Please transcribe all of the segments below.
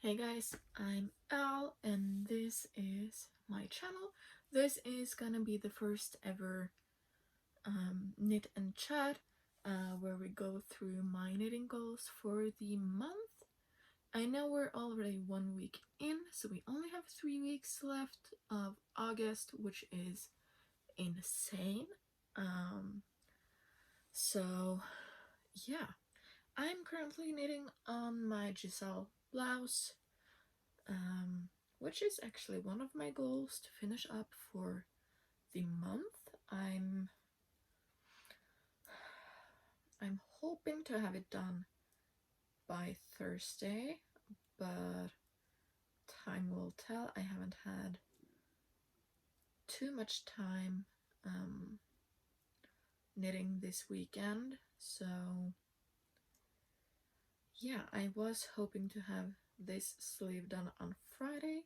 Hey guys, I'm Al and this is my channel. This is gonna be the first ever knit and chat where we go through my knitting goals for the month. I know we're already 1 week in, so we only have 3 weeks left of August, which is insane. Um, so yeah, I'm currently knitting on my Giselle blouse. um, which is actually one of my goals to finish up for the month. I'm hoping to have it done by Thursday, but time will tell. I haven't had too much time knitting this weekend, so yeah, I was hoping to have this sleeve done on Friday,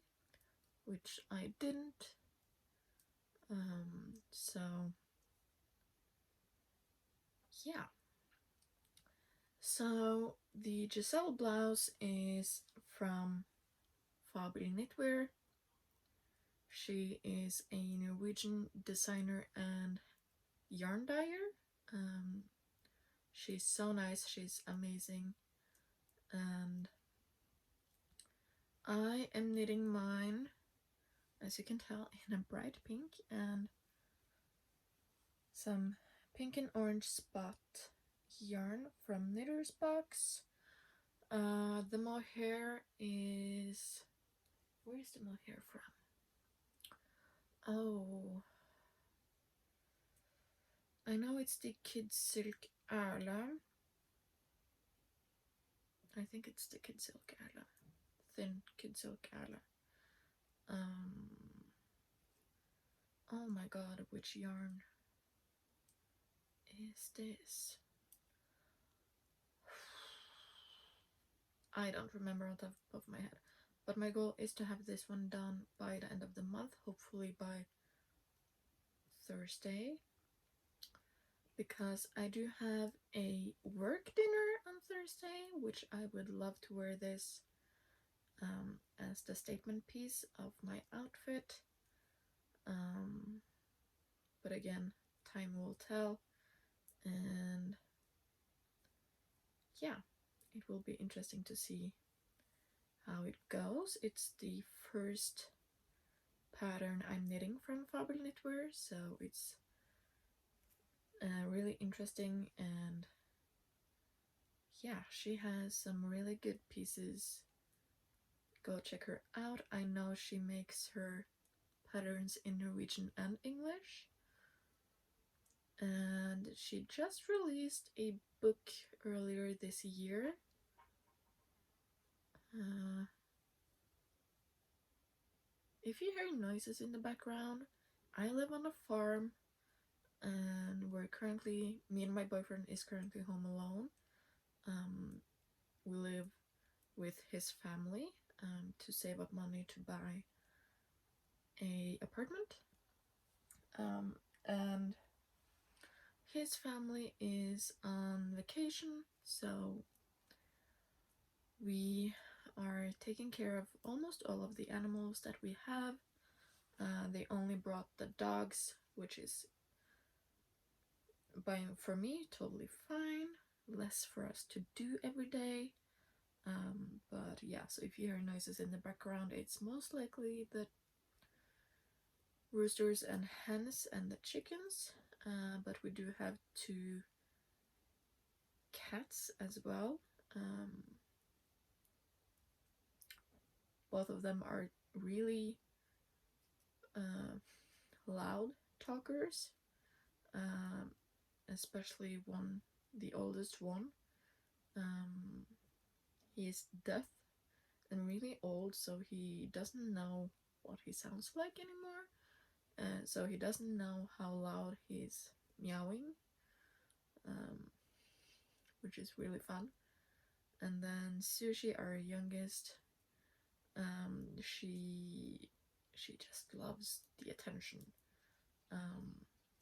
which I didn't. So yeah. So the Giselle blouse is from Fabri Knitwear. She is a Norwegian designer and yarn dyer. She's so nice, she's amazing, and I am knitting mine, as you can tell, in a bright pink and some pink and orange spot yarn from Knitter's Box. The mohair is... where's the mohair from? Oh, I know it's the Kid Silk Erla. I think it's the Kid Silk Erla. Thin Kid Silk Erla. Oh my god, which yarn is this? I don't remember on top of my head. But my goal is to have this one done by the end of the month, hopefully by Thursday. Because I do have a work dinner on Thursday, which I would love to wear this as the statement piece of my outfit. But again, time will tell, and yeah, it will be interesting to see how it goes. It's the first pattern I'm knitting from Fabri Knitwear, so it's really interesting, and yeah, she has some really good pieces. Go check her out. I know she makes her patterns in Norwegian and English, and she just released a book earlier this year. If you hear noises in the background, I live on a farm, and me and my boyfriend is currently home alone. We live with his family to save up money to buy a apartment. And his family is on vacation, so we are taking care of almost all of the animals that we have. They only brought the dogs, which is, for me, totally fine. Less for us to do every day. But yeah, so if you hear noises in the background, it's most likely the roosters and hens and the chickens. But we do have 2 cats as well. Both of them are really loud talkers, especially one, the oldest one. He is deaf and really old, so he doesn't know what he sounds like anymore. So he doesn't know how loud he's meowing, which is really fun. And then Sushi, our youngest, she just loves the attention.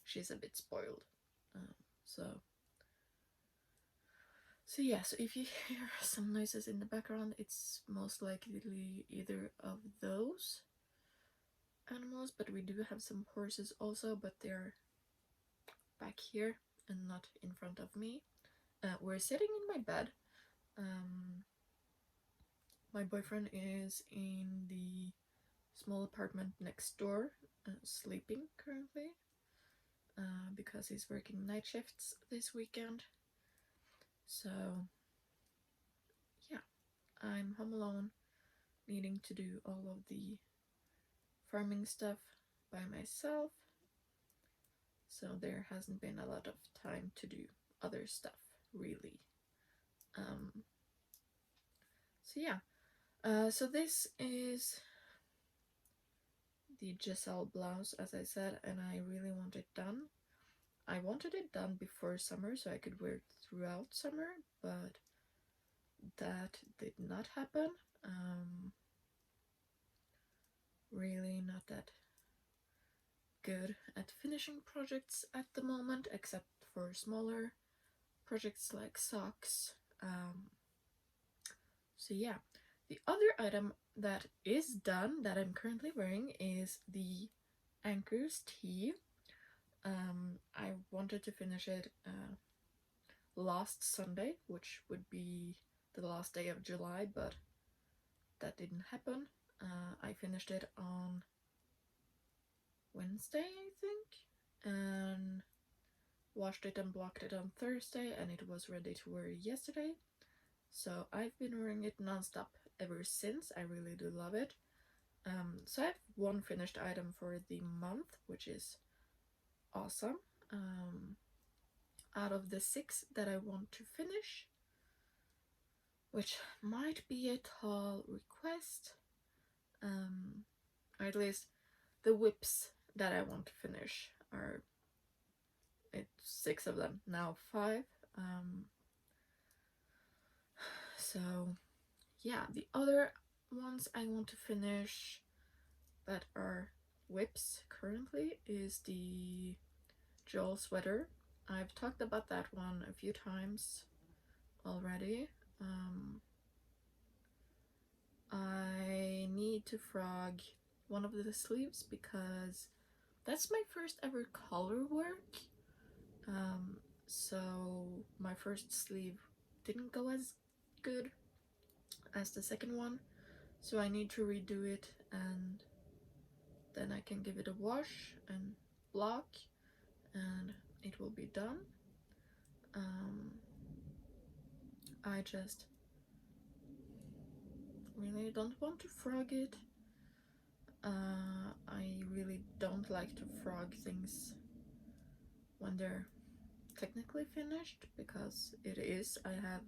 She's a bit spoiled, so So yeah, so if you hear some noises in the background, it's most likely either of those animals, but we do have some horses also, but they're back here and not in front of me. We're sitting in my bed. My boyfriend is in the small apartment next door, sleeping currently, because he's working night shifts this weekend. So yeah, I'm home alone, needing to do all of the farming stuff by myself. So there hasn't been a lot of time to do other stuff, really. So yeah, so this is the Giselle blouse, as I said, and I really want it done. I wanted it done before summer so I could wear it throughout summer, but that did not happen. Really not that good at finishing projects at the moment, except for smaller projects like socks. So yeah, the other item that is done that I'm currently wearing is the Anchors tee. I wanted to finish it last Sunday, which would be the last day of July, but that didn't happen. I finished it on Wednesday, I think, and washed it and blocked it on Thursday, and it was ready to wear yesterday. So I've been wearing it nonstop ever since. I really do love it. So I have one finished item for the month, which is awesome. Out of the 6 that I want to finish, which might be a tall request, or at least the whips that I want to finish are, it's 6 of them, now 5. So yeah, the other ones I want to finish that are whips currently is the Joel sweater. I've talked about that one a few times already. I need to frog one of the sleeves because that's my first ever color work. So my first sleeve didn't go as good as the second one, so I need to redo it, and then I can give it a wash and block, and it will be done. I just really don't want to frog it. I really don't like to frog things when they're technically finished, because it is. I have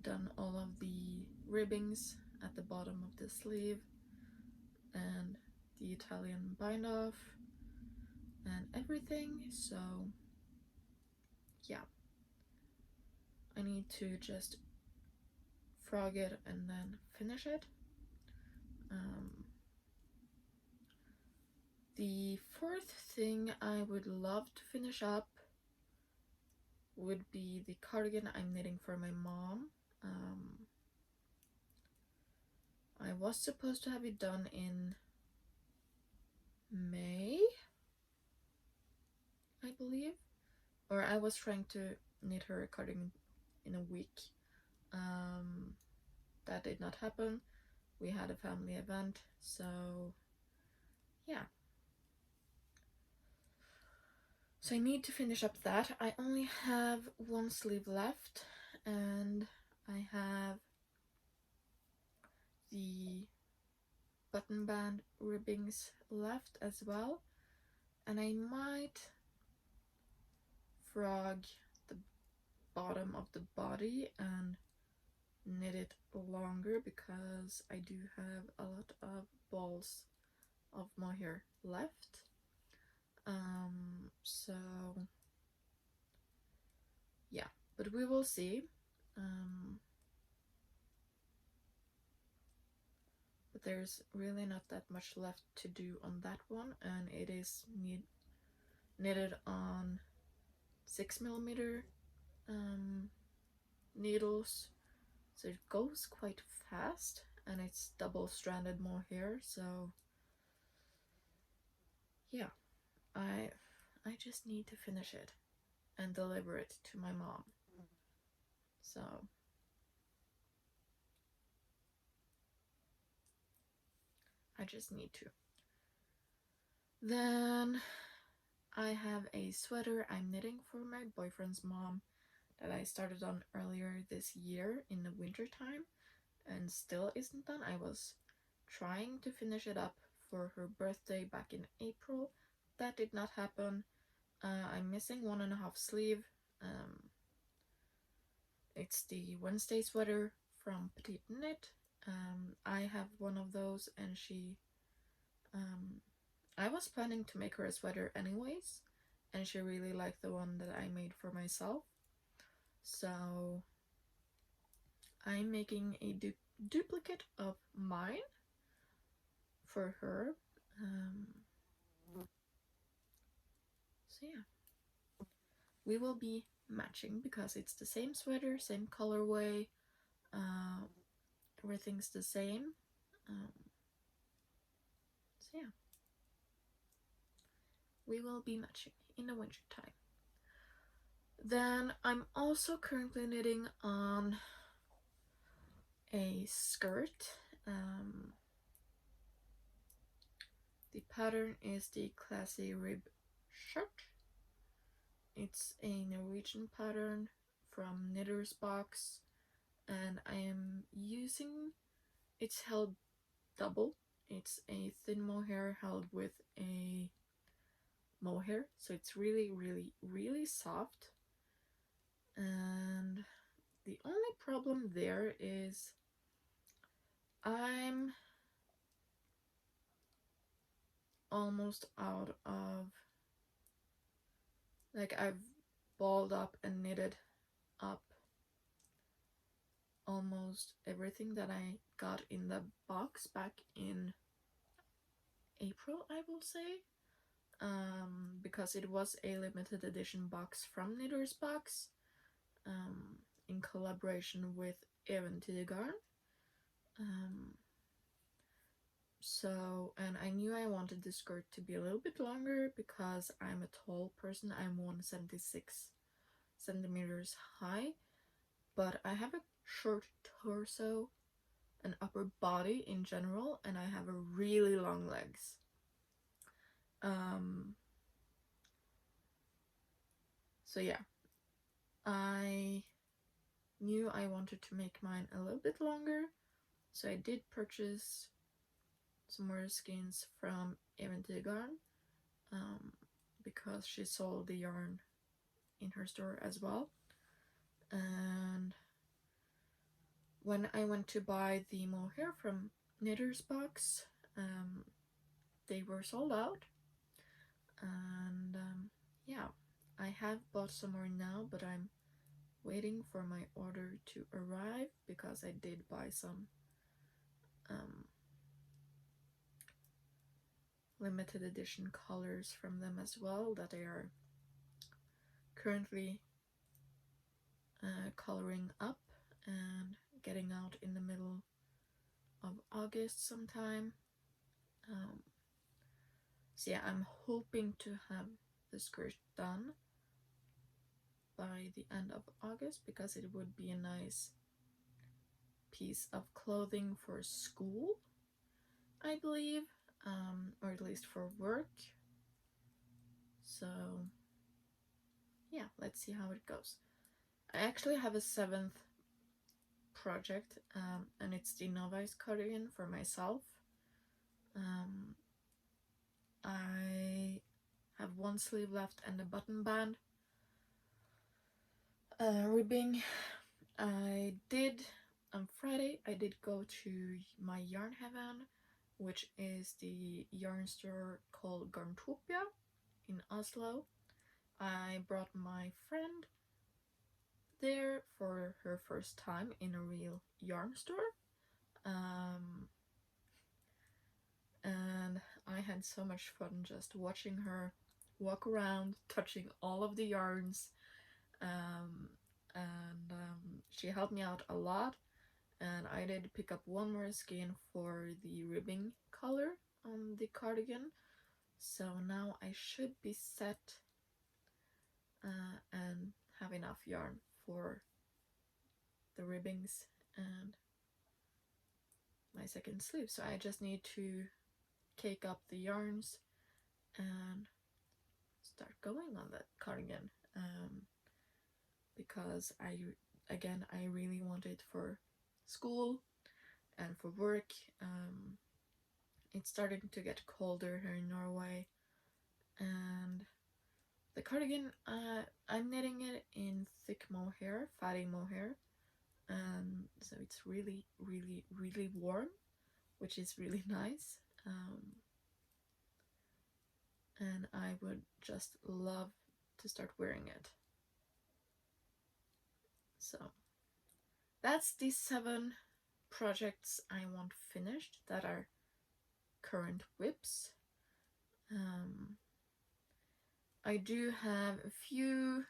done all of the ribbings at the bottom of the sleeve and the Italian bind off and everything, so yeah, I need to just frog it and then finish it. The fourth thing I would love to finish up would be the cardigan I'm knitting for my mom. I was supposed to have it done in May, I believe, or I was trying to knit her a cardigan in a week. That did not happen. We had a family event, so yeah. So I need to finish up that. I only have one sleeve left, and I have the button band ribbings left as well, and I might frog the bottom of the body and knit it longer, because I do have a lot of balls of mohair left. So yeah, but we will see. But there's really not that much left to do on that one, and it is knitted on 6mm needles, so it goes quite fast, and it's double-stranded mohair. So yeah, I just need to finish it and deliver it to my mom. So I just need to. Then I have a sweater I'm knitting for my boyfriend's mom that I started on earlier this year in the winter time and still isn't done. I was trying to finish it up for her birthday back in April. That did not happen. I'm missing 1.5 sleeve. It's the Wednesday sweater from Petite Knit. I have one of those, and I was planning to make her a sweater anyways, and she really liked the one that I made for myself. So I'm making a duplicate of mine for her. So yeah, we will be matching because it's the same sweater, same colorway, everything's the same. So yeah, we will be matching in the winter time. Then I'm also currently knitting on a skirt. The pattern is the Classy Rib shirt. It's a Norwegian pattern from Knitter's Box, and I am using, it's held double. It's a thin mohair held with a mohair, so it's really, really, really soft. And the only problem there is I'm almost out of, like, I've balled up and knitted up almost everything that I got in the box back in April, I will say, because it was a limited edition box from Knitter's Box, in collaboration with Eventyrgarn. So, and I knew I wanted the skirt to be a little bit longer because I'm a tall person. I'm 176 centimeters high, but I have a short torso and upper body in general, and I have a really long legs. So yeah, I knew I wanted to make mine a little bit longer, so I did purchase some more skins from Eventyrgarn, because she sold the yarn in her store as well. And when I went to buy the mohair from Knitter's Box, they were sold out. And yeah, I have bought some more now, but I'm waiting for my order to arrive because I did buy some limited edition colors from them as well that they are currently coloring up and getting out in the middle of August sometime. So yeah, I'm hoping to have the skirt done by the end of August because it would be a nice piece of clothing for school, I believe, or at least for work. So yeah, let's see how it goes. I actually have a 7th project, and it's the novice cardigan for myself. I have one sleeve left and a button band. Ribbing, I did on Friday. I did go to my Yarn Heaven, which is the yarn store called Garntopia in Oslo. I brought my friend there for her first time in a real yarn store. And I had so much fun just watching her walk around, touching all of the yarns, and she helped me out a lot. And I did pick up one more skein for the ribbing color on the cardigan. So now I should be set and have enough yarn for the ribbings and my second sleeve. So I just need to cake up the yarns and start going on that cardigan, because I really want it for school and for work. It's starting to get colder here in Norway, and the cardigan, I'm knitting it in thick mohair, fatty mohair, so it's really, really, really warm, which is really nice. And I would just love to start wearing it. So that's the 7 projects I want finished that are current whips. I do have a few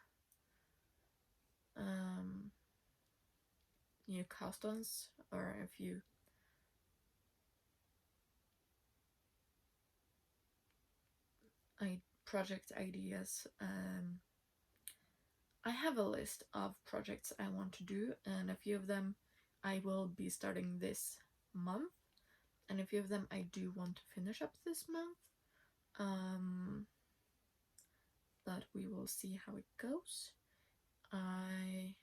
new cast-ons, or a few project ideas. I have a list of projects I want to do, and a few of them I will be starting this month, and a few of them I do want to finish up this month. But we will see how it goes. I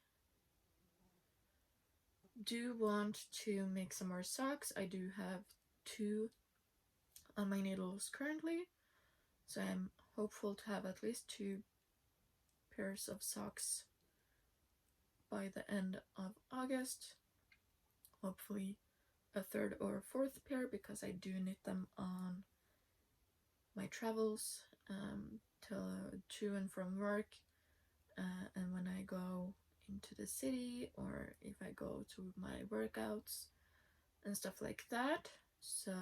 do want to make some more socks. I do have 2 on my needles currently, so I'm hopeful to have at least 2 pairs of socks by the end of August. Hopefully a 3rd or 4th pair, because I do knit them on my travels, to and from work, and when I go into the city, or if I go to my workouts and stuff like that. So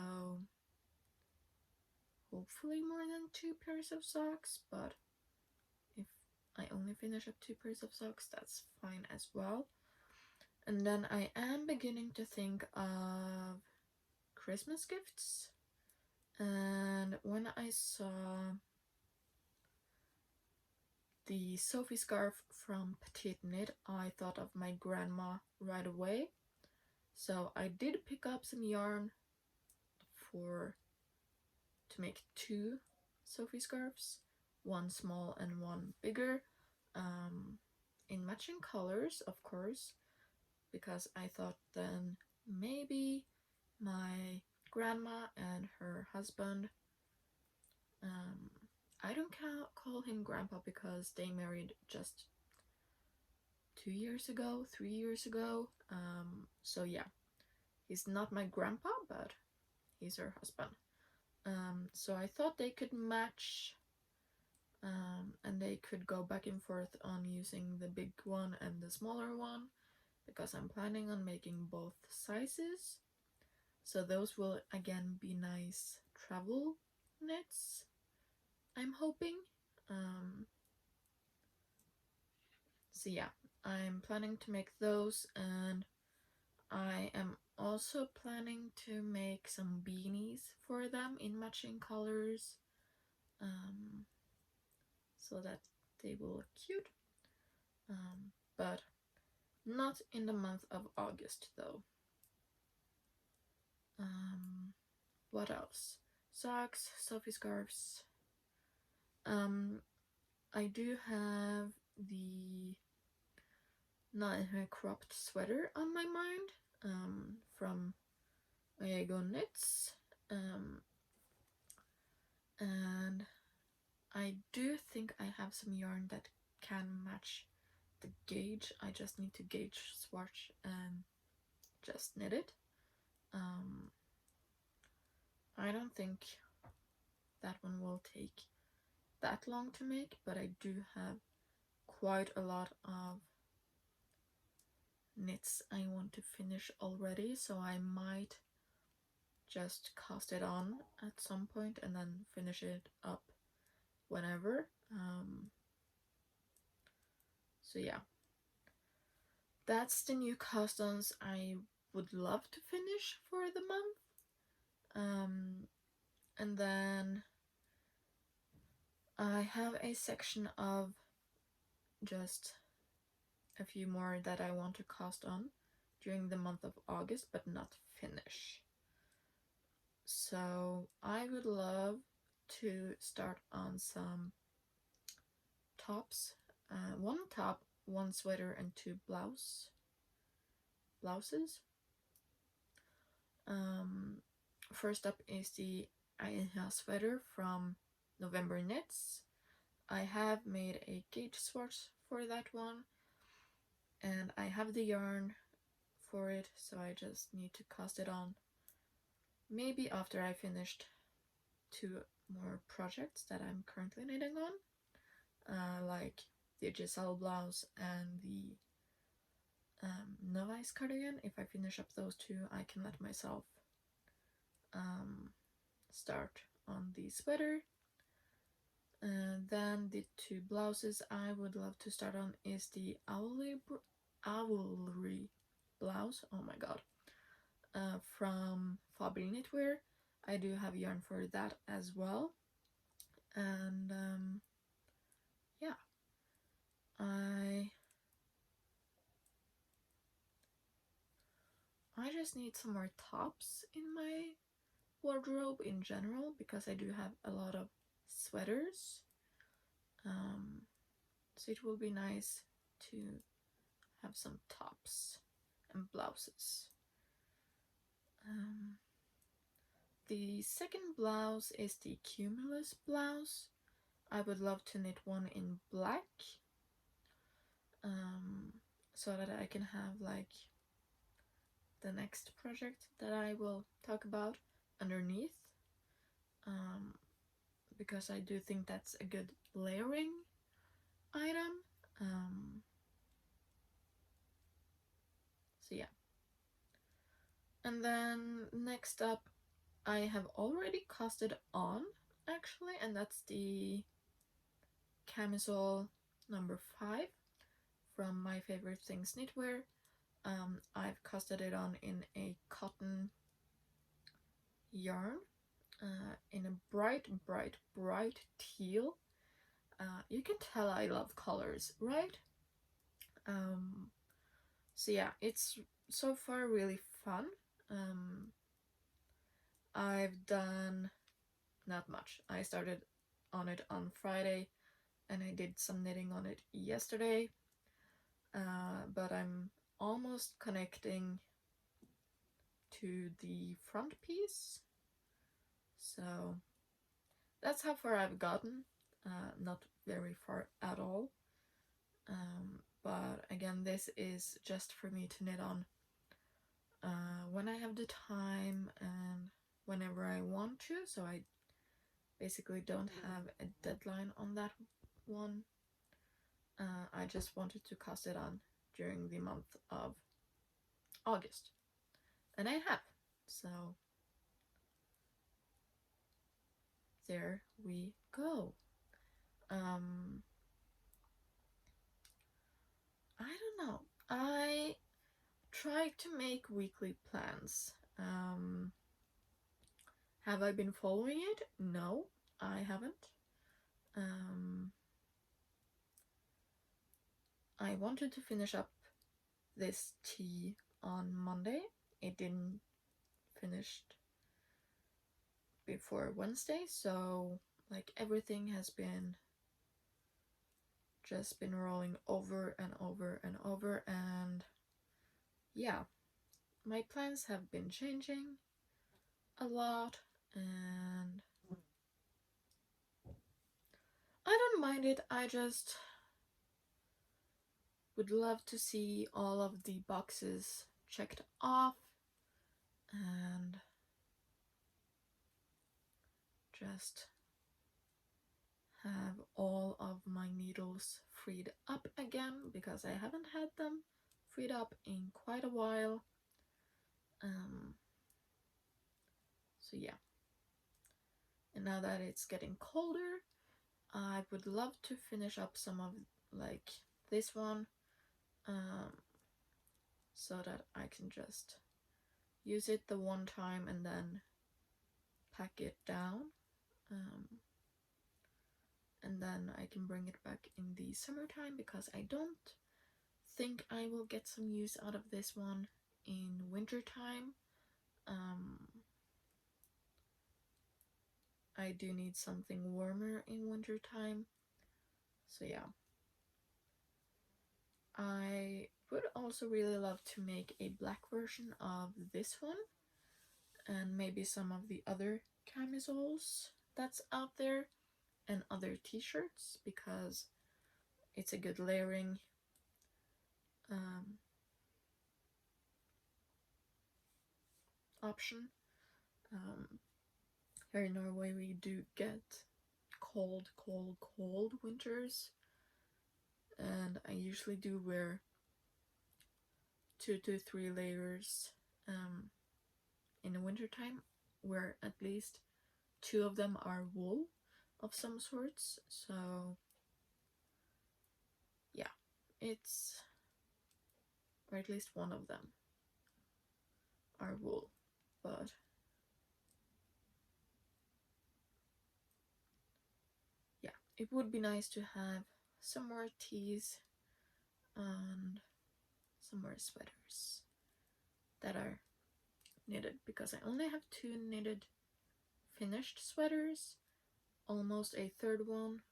hopefully more than 2 pairs of socks, but if I only finish up 2 pairs of socks, that's fine as well. And then I am beginning to think of Christmas gifts, and when I saw the Sophie scarf from Petite Knit, I thought of my grandma right away. So I did pick up some yarn to make 2 Sophie scarves, one small and one bigger, in matching colors, of course, because I thought then maybe my grandma and her husband, I don't call him grandpa because they married just 2 years ago, 3 years ago, so yeah, he's not my grandpa, but he's her husband. So I thought they could match, and they could go back and forth on using the big one and the smaller one, because I'm planning on making both sizes. So those will again be nice travel knits, I'm hoping. So yeah, I'm planning to make those, and I am also planning to make some beanies for them in matching colors, so that they will look cute, but not in the month of August though. What else? Socks, Sophie scarves. I do have the cropped sweater on my mind, from Oyego Knits, and I do think I have some yarn that can match the gauge. I just need to gauge swatch and just knit it. I don't think that one will take that long to make, but I do have quite a lot of knits I want to finish already, so I might just cast it on at some point and then finish it up whenever. So yeah, that's the new customs I would love to finish for the month. And then I have a section of just a few more that I want to cast on during the month of August, but not finish. So I would love to start on some tops. One top, one sweater, and two blouses. First up is the Aya sweater from November Knits. I have made a gauge swatch for that one, and I have the yarn for it, so I just need to cast it on. Maybe after I finished 2 more projects that I'm currently knitting on, like the Giselle blouse and the Novice cardigan. If I finish up those 2, I can let myself start on the sweater. Then the 2 blouses I would love to start on is the owlery blouse. Oh my god. From Fabri Knitwear. I do have yarn for that as well. And yeah, I just need some more tops in my wardrobe in general, because I do have a lot of sweaters. So it will be nice to have some tops and blouses. The second blouse is the Cumulus blouse. I would love to knit one in black, so that I can have like the next project that I will talk about underneath, because I do think that's a good layering item. So yeah. And then next up, I have already casted on actually, and that's the camisole number 5 from My Favorite Things Knitwear. I've casted it on in a cotton yarn, in a bright teal. You can tell I love colors, right? So yeah, it's so far really fun. I've done not much. I started on it on Friday, and I did some knitting on it yesterday, but I'm almost connecting to the front piece, so that's how far I've gotten. Not very far at all, but again, this is just for me to knit on when I have the time and whenever I want to, so I basically don't have a deadline on that one. I just wanted to cast it on during the month of August, and I have, so there we go. I don't know. I try to make weekly plans. Have I been following it? No, I haven't. I wanted to finish up this tea on Monday. It didn't finish before Wednesday, so like everything has been just been rolling over and over and over, and yeah, my plans have been changing a lot, and I don't mind it. I just would love to see all of the boxes checked off and just have all of my needles freed up again, because I haven't had them freed up in quite a while. So yeah. And now that it's getting colder, I would love to finish up some of like this one. so that I can just use it the one time and then pack it down. And then I can bring it back in the summertime, because I don't think I will get some use out of this one in wintertime. I do need something warmer in wintertime. So yeah. I would also really love to make a black version of this one, and maybe some of the other camisoles that's out there, and other t-shirts, because it's a good layering option. Here in Norway we do get cold winters, and I usually do wear 2 to 3 layers in the wintertime, where at least 2 of them are wool of some sorts. So yeah, it's, or at least one of them are wool, but yeah, it would be nice to have some more tees and some more sweaters that are knitted, because I only have 2 knitted finished sweaters, almost a third one,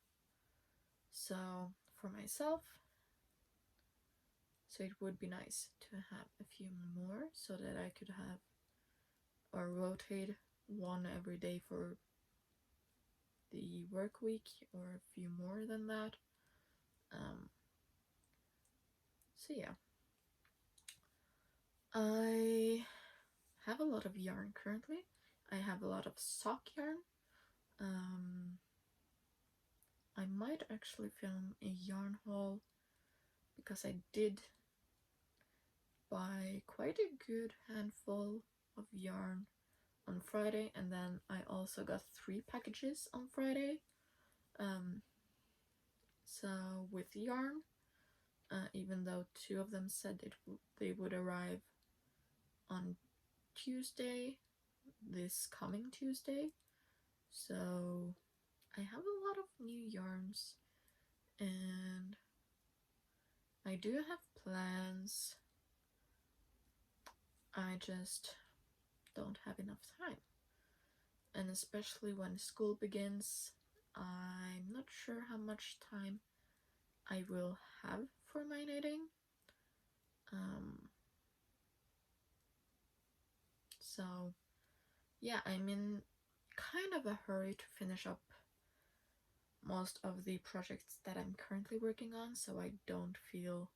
so for myself. So it would be nice to have a few more, so that I could have or rotate one every day for the work week, or a few more than that. So yeah, I have a lot of yarn currently. I have a lot of sock yarn. I might actually film a yarn haul, because I did buy quite a good handful of yarn on Friday, and then I also got 3 packages on Friday. So with yarn, even though 2 of them said they would arrive on Tuesday, this coming Tuesday. So I have a lot of new yarns, and I do have plans. I just don't have enough time. And especially when school begins, I'm not sure how much time I will have for my knitting. So yeah, I'm in kind of a hurry to finish up most of the projects that I'm currently working on, so I don't feel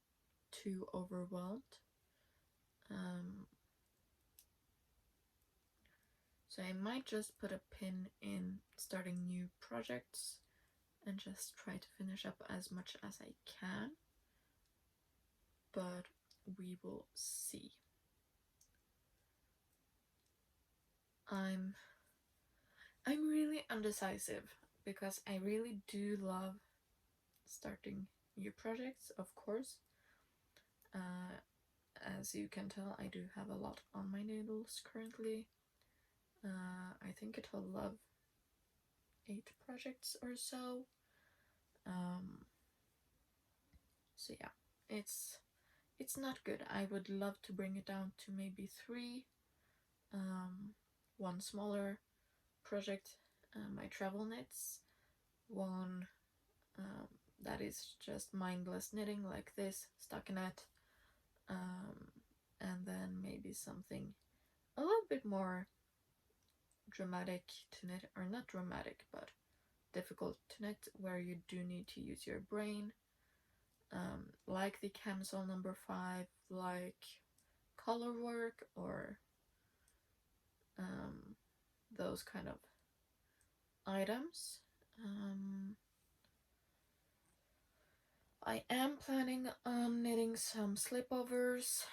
too overwhelmed. So I might just put a pin in starting new projects and just try to finish up as much as I can, but we will see. I'm really undecisive, because I really do love starting new projects, of course. As you can tell, I do have a lot on my needles currently. I think it'll love 8 projects or so. So yeah, it's not good. I would love to bring it down to maybe 3. One smaller project, my travel knits, one that is just mindless knitting like this, stockinette, and then maybe something a little bit more dramatic to knit, or not dramatic, but difficult to knit, where you do need to use your brain, like the camisole number 5, like color work, or those kind of items. I am planning on knitting some slipovers,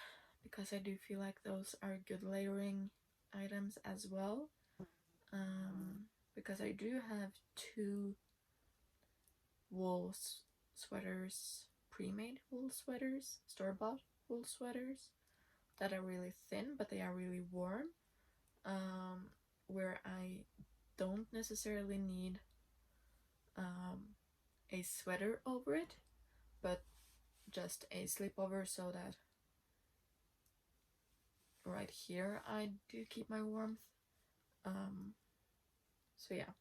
because I do feel like those are good layering items as well. Because I do have 2 wool sweaters, pre-made wool sweaters, store-bought wool sweaters, that are really thin, but they are really warm, where I don't necessarily need a sweater over it, but just a slipover, so that right here I do keep my warmth. So yeah,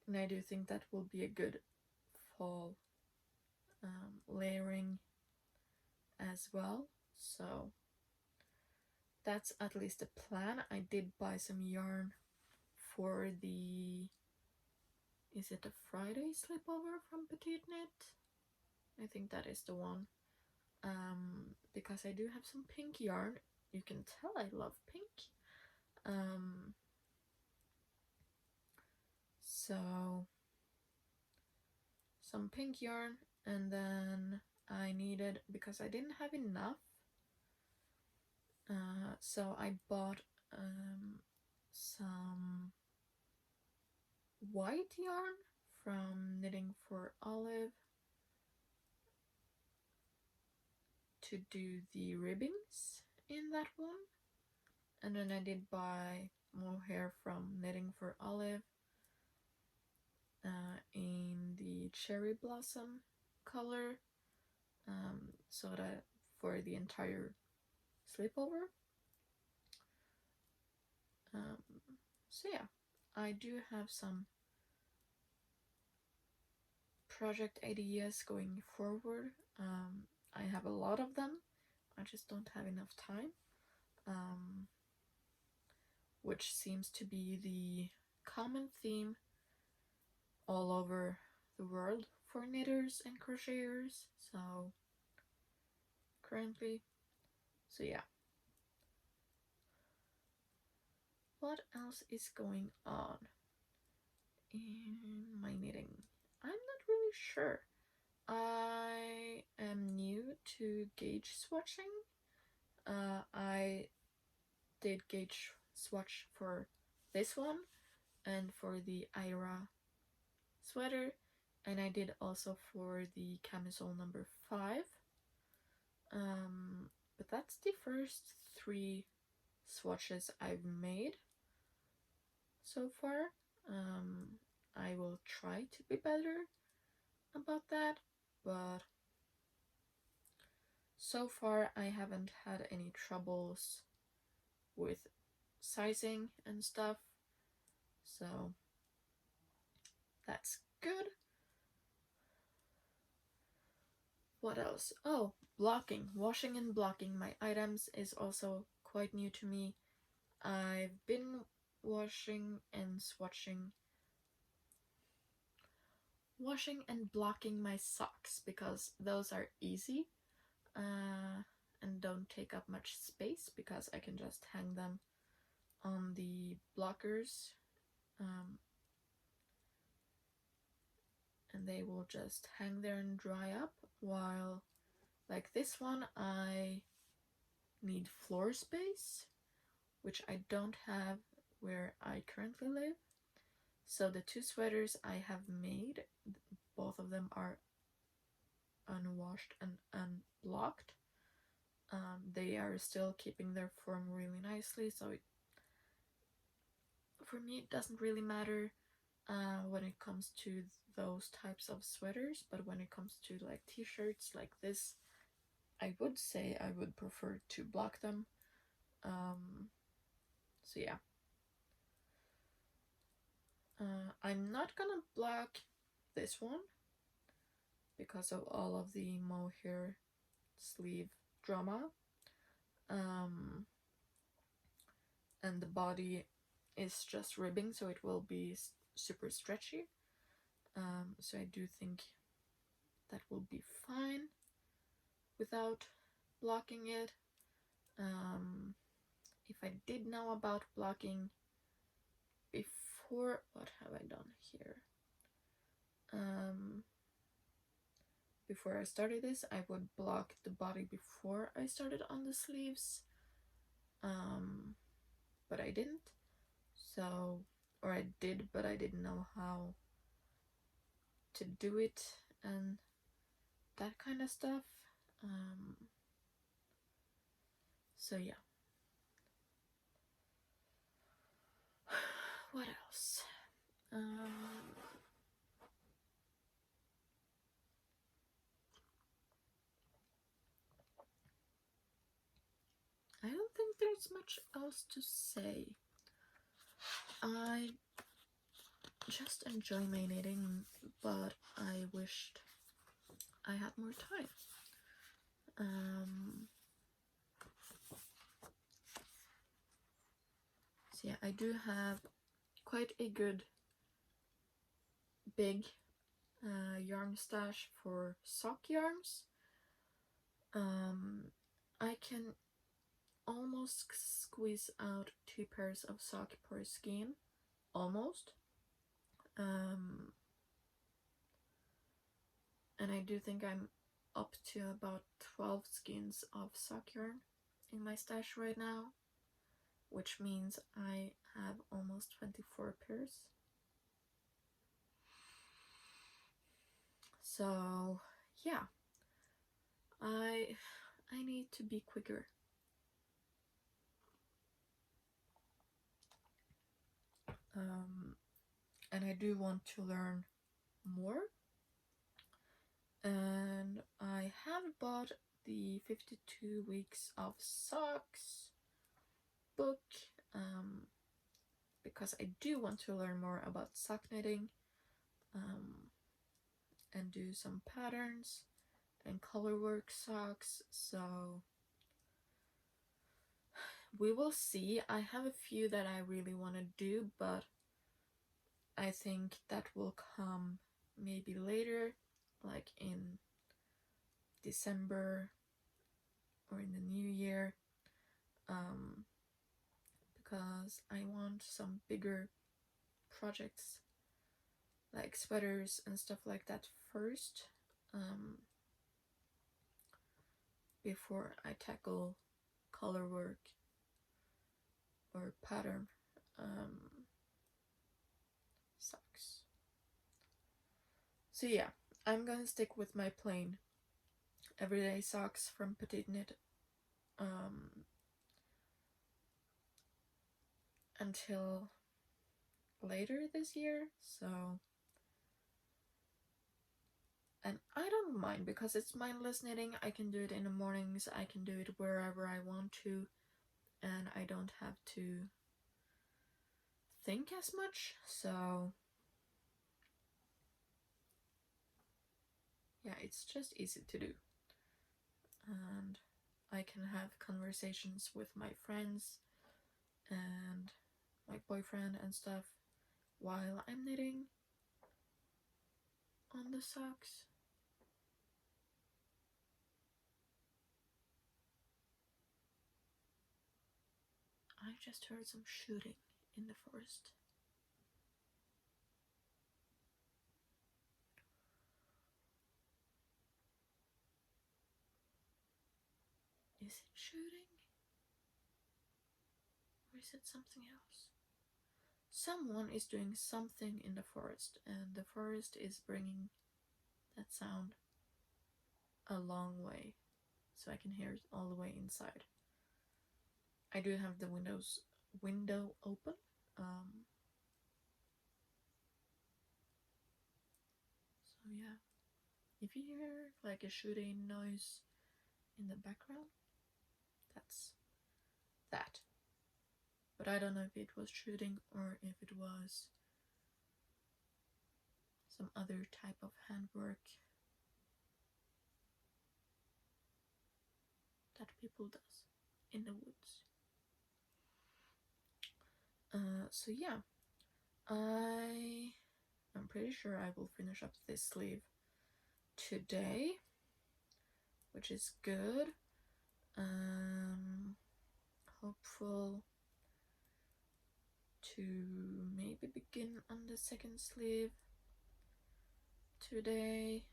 and I do think that will be a good fall layering as well. So that's at least a plan. I did buy some yarn for the, is it a Friday slipover from Petite Knit? I think that is the one. Because I do have some pink yarn. You can tell I love pink. So some pink yarn, and then I needed, because I didn't have enough, so I bought some white yarn from Knitting for Olive to do the ribbings in that one. And then I did buy mohair from Knitting for Olive in the cherry blossom color, so that for the entire slipover. So yeah, I do have some project ideas going forward. I have a lot of them, I just don't have enough time, which seems to be the common theme all over the world for knitters and crocheters. So currently, so yeah. What else is going on in my knitting? I'm not really sure. I am new to gauge swatching. I did gauge swatch for this one and for the Ira sweater, and I did also for the camisole number 5. But that's the first 3 swatches I've made so far. I will try to be better about that, but so far I haven't had any troubles with sizing and stuff, so that's good. What else? Oh, blocking. Washing and blocking my items is also quite new to me. I've been washing and blocking my socks because those are easy and don't take up much space, because I can just hang them on the blockers and they will just hang there and dry up, while like this one I need floor space, which I don't have where I currently live. So the 2 sweaters I have made, both of them are unwashed and unblocked. They are still keeping their form really nicely, so for me it doesn't really matter when it comes to those types of sweaters, but when it comes to like t-shirts like this, I would say I would prefer to block them. So yeah. I'm not gonna block this one because of all of the mohair sleeve drama. And the body is just ribbing, so it will be super stretchy. So I do think that will be fine without blocking it. If I did know about blocking before, what have I done here? Before I started this, I would block the body before I started on the sleeves, but I didn't. So, or I did, but I didn't know how to do it and that kind of stuff. So yeah. What else? I don't think there's much else to say. I just enjoy my knitting, but I wished I had more time. So yeah, I do have quite a good big yarn stash for sock yarns. I can almost squeeze out 2 pairs of sock per skein, almost. And I do think I'm up to about 12 skeins of sock yarn in my stash right now, which means I have almost 24 pairs. So yeah, I need to be quicker. And I do want to learn more. And I have bought the 52 Weeks of Socks book because I do want to learn more about sock knitting and do some patterns and colorwork socks. So we will see. I have a few that I really want to do, but I think that will come maybe later, like in December or in the new year, because I want some bigger projects like sweaters and stuff like that first, before I tackle color work or pattern socks. So yeah, I'm gonna stick with my plain everyday socks from Petite Knit until later this year. So, and I don't mind because it's mindless knitting. I can do it in the mornings, I can do it wherever I want to, and I don't have to think as much. So yeah, it's just easy to do, and I can have conversations with my friends and my boyfriend and stuff while I'm knitting on the socks. I just heard some shooting in the forest. Is it shooting? Or is it something else? Someone is doing something in the forest, and the forest is bringing that sound a long way, so I can hear it all the way inside. I do have the window open. So yeah, if you hear like a shooting noise in the background, that's that. But I don't know if it was shooting or if it was some other type of handwork that people does in the woods. So yeah, I'm pretty sure I will finish up this sleeve today, which is good. Hopeful to maybe begin on the second sleeve today.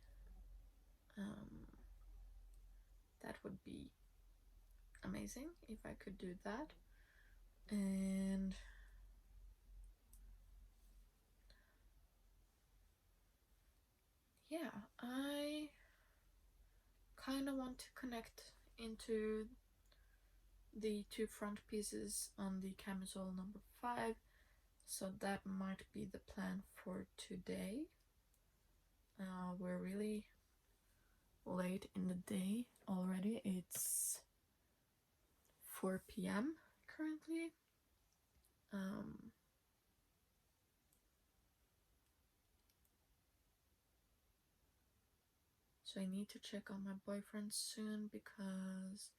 That would be amazing if I could do that. And yeah, I kind of want to connect into the two front pieces on the camisole number 5, so that might be the plan for today. We're really late in the day already. It's 4 p.m. currently. So I need to check on my boyfriend soon because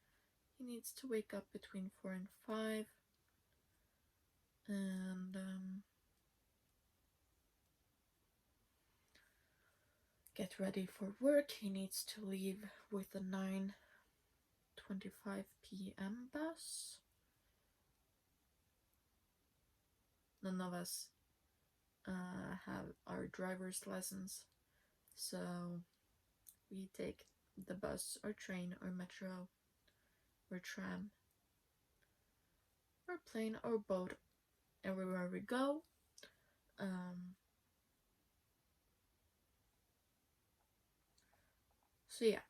he needs to wake up between 4 and 5. And get ready for work. He needs to leave with a 9:25 p.m. bus. None of us have our driver's license, so we take the bus or train or metro or tram or plane or boat everywhere we go. So yeah,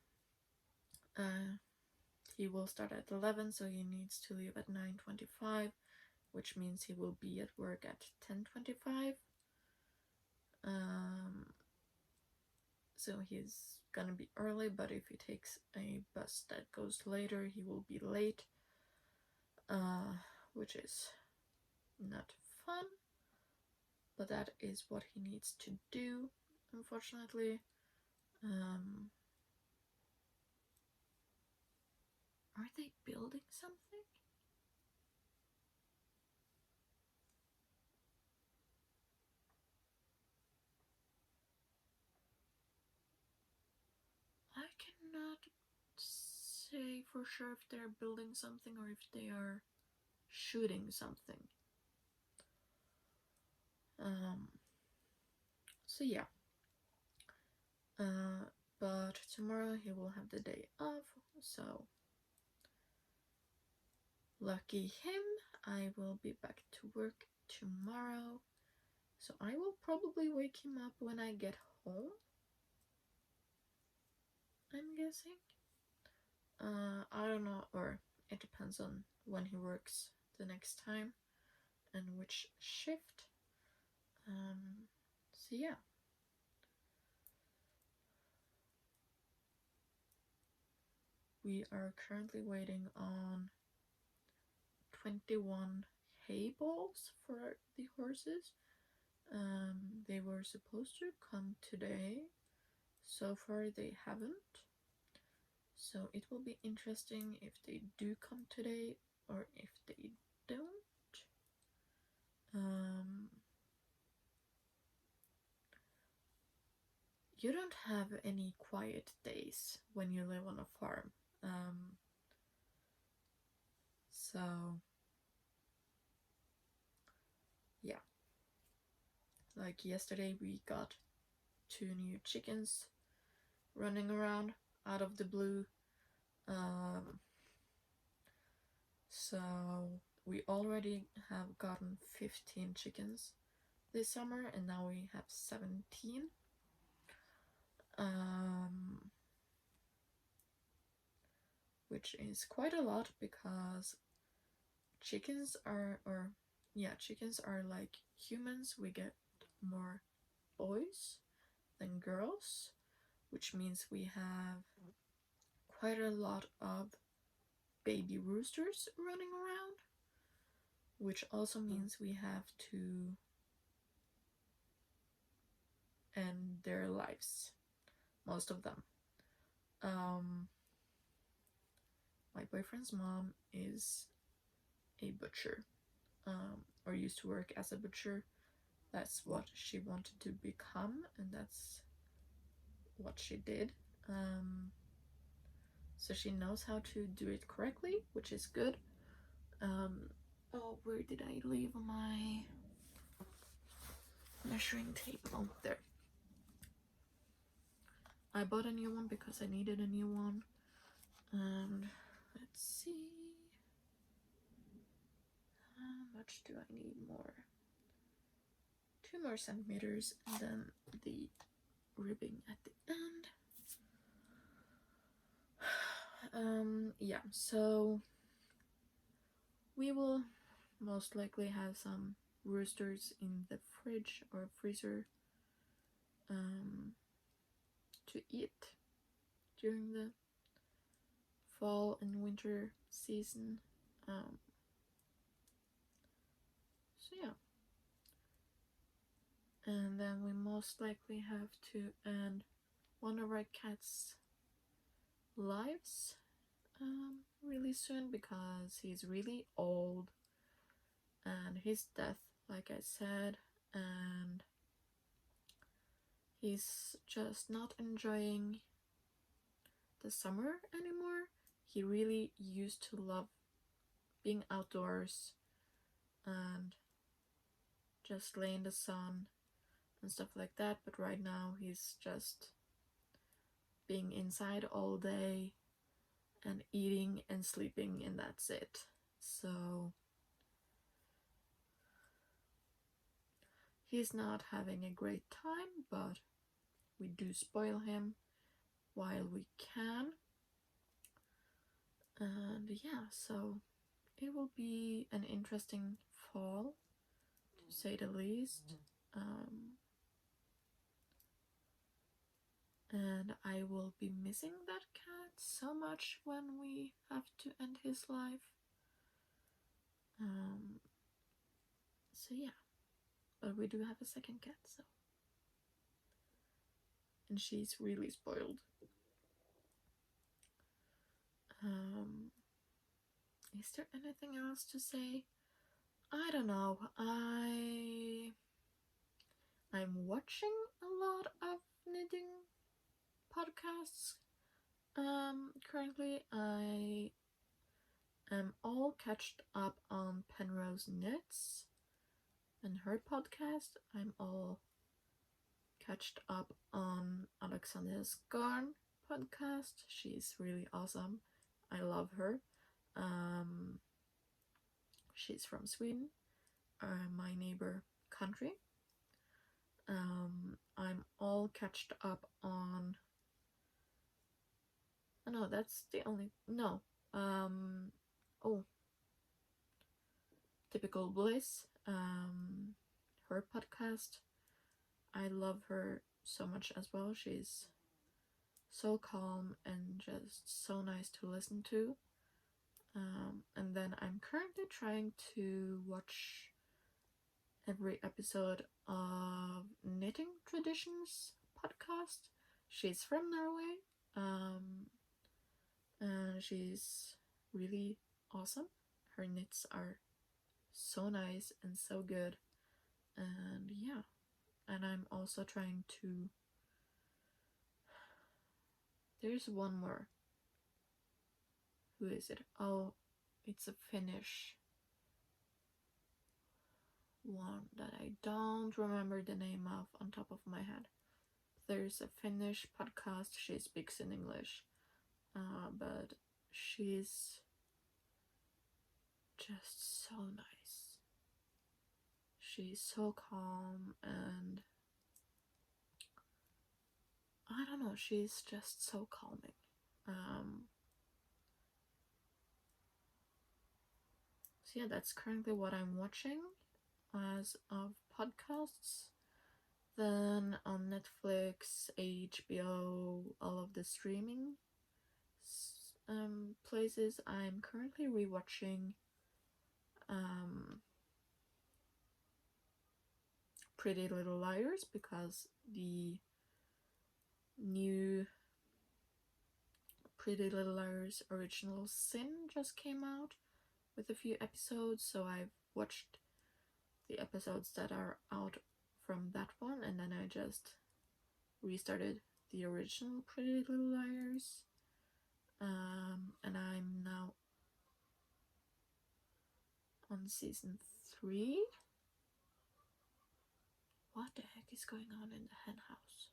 he will start at 11, so he needs to leave at 9:25, which means he will be at work at 10:25. So he's gonna be early, but if he takes a bus that goes later, he will be late, which is not fun, but that is what he needs to do, unfortunately. Are they building something? I cannot say for sure if they're building something or if they are shooting something. So yeah. But tomorrow he will have the day off, so lucky him. I will be back to work tomorrow, so I will probably wake him up when I get home, I'm guessing. I don't know, or it depends on when he works the next time and which shift. So yeah. We are currently waiting on 21 hay balls for the horses. They were supposed to come today. So far they haven't. So it will be interesting if they do come today or if they don't. You don't have any quiet days when you live on a farm. So yeah. Like yesterday we got 2 new chickens running around out of the blue. So we already have gotten 15 chickens this summer, and now we have 17. Which is quite a lot because chickens are like humans. We get more boys than girls, which means we have quite a lot of baby roosters running around, which also means we have to end their lives, most of them. My boyfriend's mom is a butcher, or used to work as a butcher. That's what she wanted to become, and that's what she did. So she knows how to do it correctly, which is good. Oh, where did I leave my measuring tape? Oh, there. I bought a new one because I needed a new one. And let's see. How much do I need more? 2 more centimeters, and then the ribbing at the end. Yeah, so We will most likely have some roosters in the fridge or freezer um, to eat during the fall and winter season. Um, so yeah, and then we most likely have to end one of our cats' lives really soon because he's really old and his death, like I said, and he's just not enjoying the summer anymore. He really used to love being outdoors and just lay in the sun and stuff like that, but right now he's just being inside all day and eating and sleeping, and that's it. So he's not having a great time, but we do spoil him while we can. And yeah, so it will be an interesting fall, to say the least. And I will be missing that cat so much when we have to end his life. So yeah, but we do have a second cat, so, and she's really spoiled. Is there anything else to say? I don't know. I'm watching a lot of knitting podcasts. Currently I am all catched up on Penrose Knits and her podcast. I'm all catched up on Alexandra's Garn podcast. She's really awesome. I love her. She's from Sweden, my neighbor country. I'm all catched up on. Oh, no, that's the only. No. Oh, Typical Bliss. Her podcast. I love her so much as well. She's so calm and just so nice to listen to. And then I'm currently trying to watch every episode of Knitting Traditions podcast. She's from Norway, and she's really awesome. Her knits are so nice and so good, and yeah, and I'm also trying to. There's one more. Who is it? Oh, it's a Finnish one that I don't remember the name of on top of my head. There's a Finnish podcast. She speaks in English, but she's just so nice. She's so calm, and I don't know, she's just so calming. So yeah, that's currently what I'm watching as of podcasts. Then on Netflix, HBO, all of the streaming places, I'm currently rewatching Pretty Little Liars because the new Pretty Little Liars Original Sin just came out with a few episodes, so I've watched the episodes that are out from that one, and then I just restarted the original Pretty Little Liars, and I'm now on season 3. What the heck is going on in the hen house?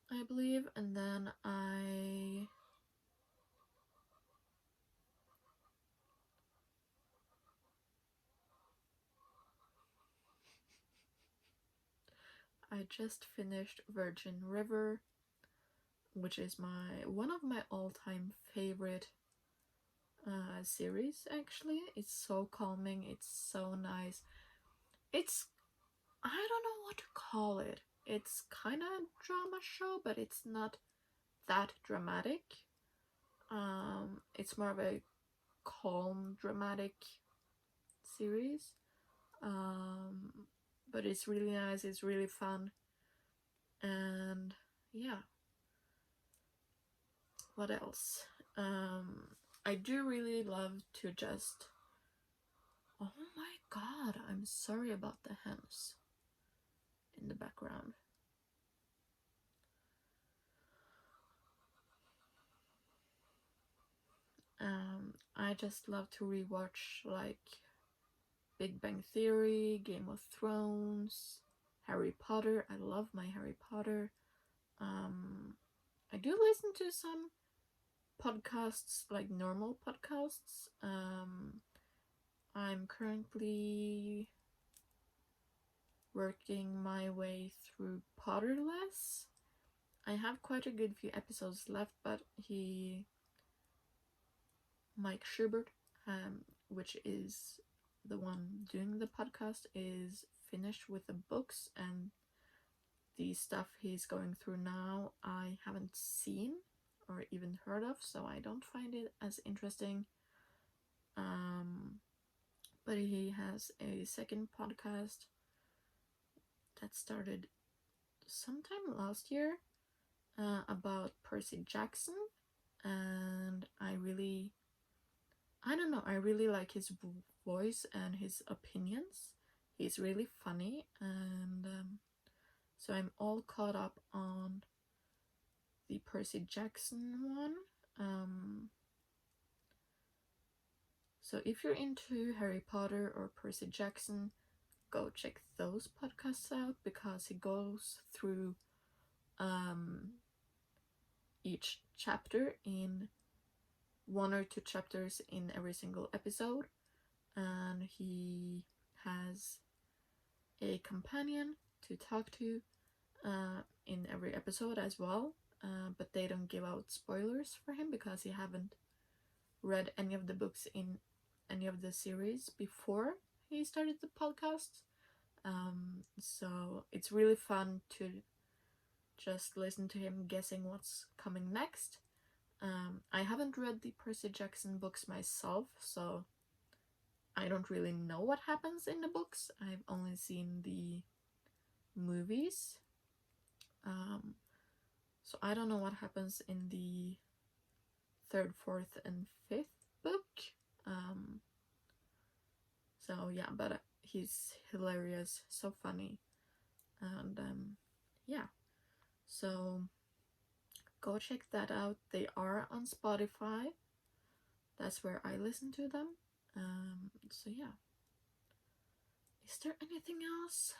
I believe, and then I just finished Virgin River, which is one of my all-time favorite series, actually. It's so calming, it's so nice. It's, I don't know what to call it. It's kind of a drama show, but it's not that dramatic. It's more of a calm, dramatic series. But it's really nice, it's really fun. And yeah, what else? I do really love to just. Oh my god, I'm sorry about the hens in the background. I just love to rewatch like Big Bang Theory, Game of Thrones, Harry Potter. I love my Harry Potter. I do listen to some podcasts, like normal podcasts. I'm currently working my way through Potterless. I have quite a good few episodes left, but Mike Schubert, which is the one doing the podcast, is finished with the books, and the stuff he's going through now I haven't seen or even heard of, so I don't find it as interesting. But he has a second podcast that started sometime last year about Percy Jackson, and I don't know, I really like his voice and his opinions. He's really funny, and so I'm all caught up on the Percy Jackson one. So if you're into Harry Potter or Percy Jackson, go check those podcasts out, because he goes through each chapter in 1 or 2 chapters in every single episode, and he has a companion to talk to in every episode as well, but they don't give out spoilers for him because he haven't read any of the books in any of the series before he started the podcast. So it's really fun to just listen to him guessing what's coming next. I haven't read the Percy Jackson books myself, so I don't really know what happens in the books. I've only seen the movies. So I don't know what happens in the 3rd, 4th, and 5th book. So yeah, but he's hilarious, so funny, and yeah. So go check that out. They are on Spotify. That's where I listen to them. So yeah. Is there anything else?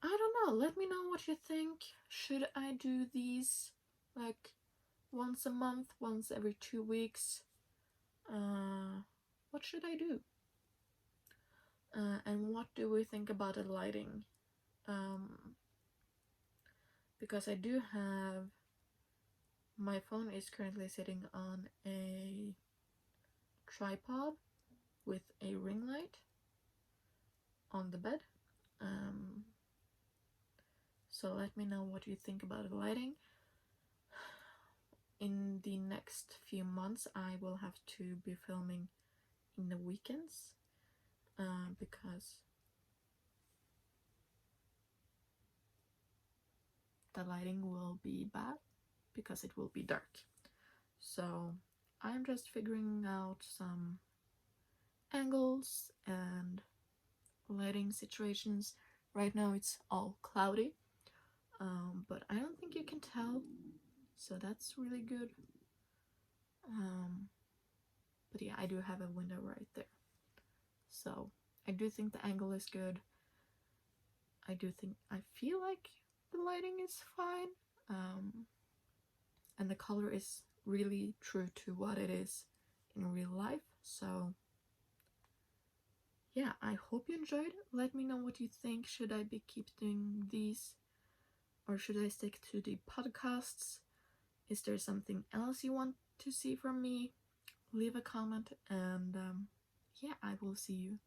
I don't know. Let me know what you think. Should I do these like once a month, once every 2 weeks? What should I do? And what do we think about the lighting? Because I do have, my phone is currently sitting on a tripod with a ring light on the bed. So let me know what you think about the lighting. In the next few months I will have to be filming in the weekends, because the lighting will be bad, because it will be dark. So I'm just figuring out some angles and lighting situations. Right now it's all cloudy, but I don't think you can tell, so that's really good. But yeah, I do have a window right there, so I do think the angle is good. I feel like the lighting is fine, and the color is really true to what it is in real life. So yeah, I hope you enjoyed. Let me know what you think. Should I keep doing these, or should I stick to the podcasts? Is there something else you want to see from me? leave a comment, and yeah, I will see you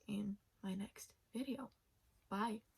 in my next video. Bye!